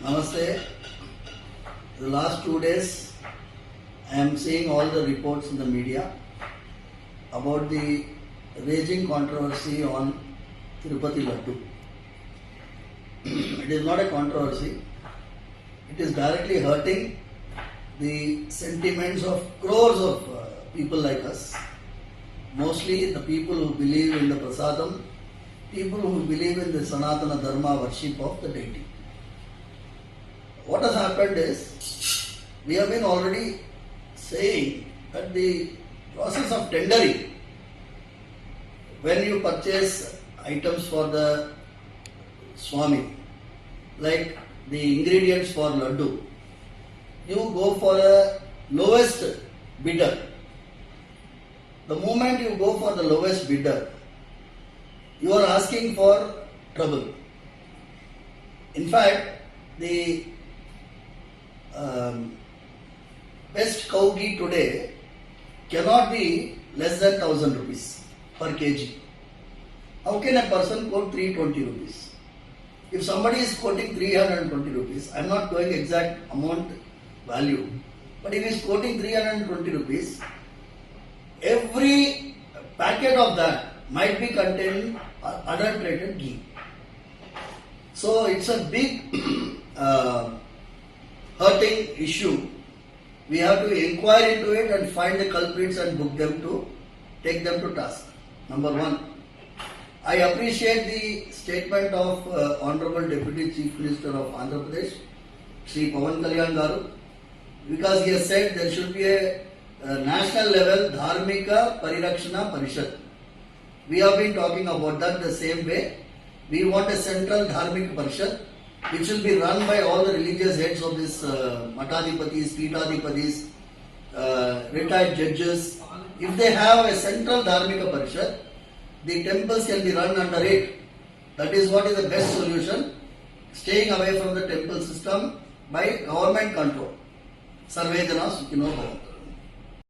Namaste. The last 2 days, I am seeing all the reports in the media about the raging controversy on Tirupati Laddu. It is not a controversy. It is directly hurting the sentiments of crores of people like us. Mostly the people who believe in the prasadam, people who believe in the Sanatana Dharma worship of the deity. What has happened is, we have been already saying that the process of tendering, when you purchase items for the Swami, like the ingredients for Laddu, you go for a lowest bidder. The moment you go for the lowest bidder, you are asking for trouble. In fact, the best cow ghee today cannot be less than 1,000 rupees per kg. How can a person quote 320 rupees? If somebody is quoting 320 rupees, I am not going exact amount value, but if he is quoting 320 rupees, every packet of that might be containing adulterated ghee. So it's a big hurting issue. We have to inquire into it and find the culprits and book them to take them to task. Number one. I appreciate the statement of Honorable Deputy Chief Minister of Andhra Pradesh, Sri Pawan Kalyan Garu, because he has said there should be a national level Dharmika Parirakshana Parishad. We have been talking about that the same way. We want a central Dharmika Parishad which will be run by all the religious heads of this Matadipatis, Pitadipatis, retired judges. If they have a central Dharmika Parishad, the temples can be run under it. That is what is the best solution. Staying away from the temple system by government control. Sarvedana Sukhino Bhavantu.